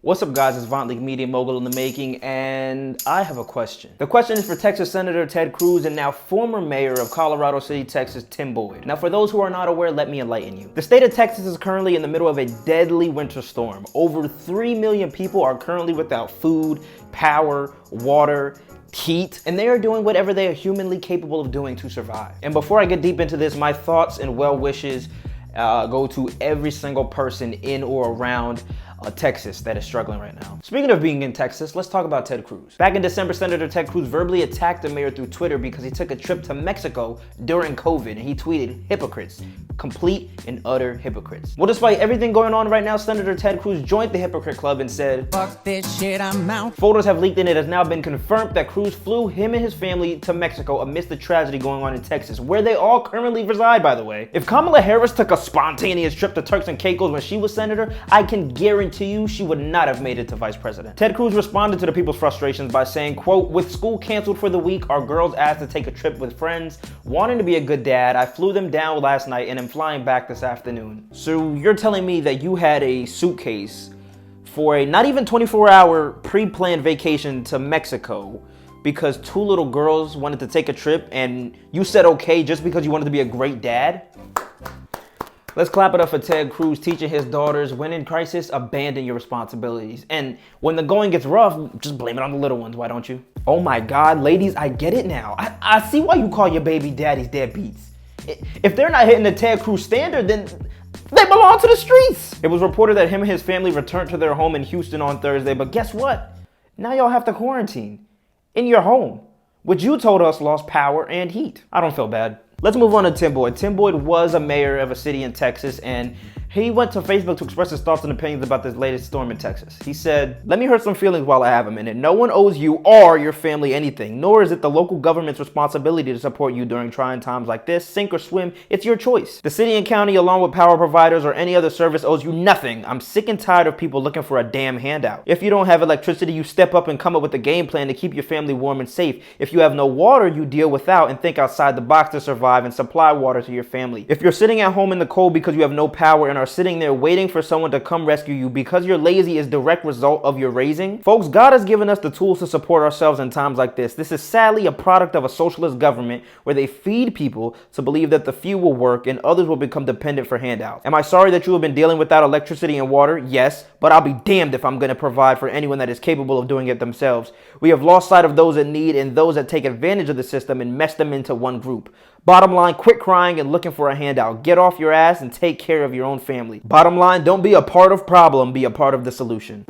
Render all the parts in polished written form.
What's up guys, it's Vont, media mogul in the making, and I have a question. The question is for Texas Senator Ted Cruz and now former mayor of Colorado City, Texas, Tim Boyd. Now for those who are not aware, let me enlighten you. The state of Texas is currently in the middle of a deadly winter storm. Over 3 million people are currently without food, power, water, heat, and they are doing whatever they are humanly capable of doing to survive. And before I get deep into this, my thoughts and well wishes go to every single person in or around Texas that is struggling right now. Speaking of being in Texas, let's talk about Ted Cruz. Back in December, Senator Ted Cruz verbally attacked the mayor through Twitter because he took a trip to Mexico during COVID, and he tweeted, "Hypocrites, complete and utter hypocrites." Well, despite everything going on right now, Senator Ted Cruz joined the hypocrite club and said, "Fuck this shit, I'm out." Photos have leaked and it has now been confirmed that Cruz flew him and his family to Mexico amidst the tragedy going on in Texas, where they all currently reside, by the way. If Kamala Harris took a spontaneous trip to Turks and Caicos when she was senator, I can guarantee you she would not have made it to vice president. Ted Cruz responded to the people's frustrations by saying, quote, "With school canceled for the week, our girls asked to take a trip with friends. Wanting to be a good dad, I flew them down last night and am flying back this afternoon." So you're telling me that you had a suitcase for a not even 24-hour pre-planned vacation to Mexico because 2 little girls wanted to take a trip and you said okay just because you wanted to be a great dad? Let's clap it up for Ted Cruz teaching his daughters, when in crisis, abandon your responsibilities. And when the going gets rough, just blame it on the little ones, why don't you? Oh my God, ladies, I get it now. I see why you call your baby daddies deadbeats. If they're not hitting the Ted Cruz standard, then they belong to the streets. It was reported that him and his family returned to their home in Houston on Thursday, but guess what? Now y'all have to quarantine in your home, which you told us lost power and heat. I don't feel bad. Let's move on to Tim Boyd. Tim Boyd was a mayor of a city in Texas, and he went to Facebook to express his thoughts and opinions about this latest storm in Texas. He said, "Let me hurt some feelings while I have a minute. No one owes you or your family anything, nor is it the local government's responsibility to support you during trying times like this. Sink or swim, it's your choice. The city and county, along with power providers or any other service, owes you nothing. I'm sick and tired of people looking for a damn handout. If you don't have electricity, you step up and come up with a game plan to keep your family warm and safe. If you have no water, you deal without and think outside the box to survive and supply water to your family. If you're sitting at home in the cold because you have no power and are sitting there waiting for someone to come rescue you because you're lazy is direct result of your raising. Folks, God has given us the tools to support ourselves in times like this. This is sadly a product of a socialist government where they feed people to believe that the few will work and others will become dependent for handouts. Am I sorry that you have been dealing without electricity and water? Yes, but I'll be damned if I'm going to provide for anyone that is capable of doing it themselves. We have lost sight of those in need and those that take advantage of the system and mesh them into one group. Bottom line, quit crying and looking for a handout. Get off your ass and take care of your own family. Bottom line, don't be a part of problem, be a part of the solution."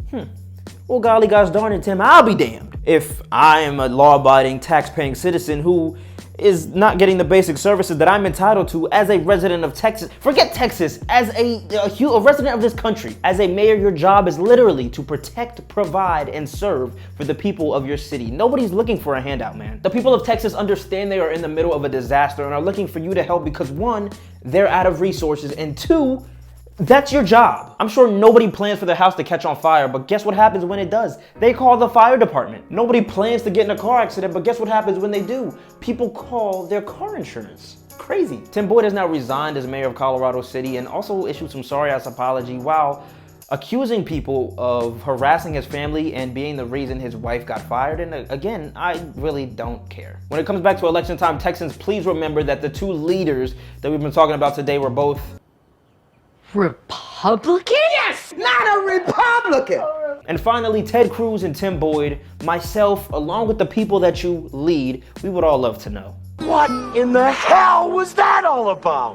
Well, golly gosh darn it, Tim, I'll be damned if I am a law-abiding, tax-paying citizen who is not getting the basic services that I'm entitled to as a resident of Texas. Forget Texas, as a resident of this country. As a mayor, your job is literally to protect, provide, and serve for the people of your city. Nobody's looking for a handout, man. The people of Texas understand they are in the middle of a disaster and are looking for you to help because 1, they're out of resources, and 2, that's your job. I'm sure nobody plans for their house to catch on fire, but guess what happens when it does? They call the fire department. Nobody plans to get in a car accident, but guess what happens when they do? People call their car insurance. Crazy. Tim Boyd has now resigned as mayor of Colorado City and also issued some sorry-ass apology while accusing people of harassing his family and being the reason his wife got fired. And again, I really don't care. When it comes back to election time, Texans, please remember that the 2 leaders that we've been talking about today were both Republican? Yes! Not a Republican! And finally, Ted Cruz and Tim Boyd, myself, along with the people that you lead, we would all love to know. What in the hell was that all about?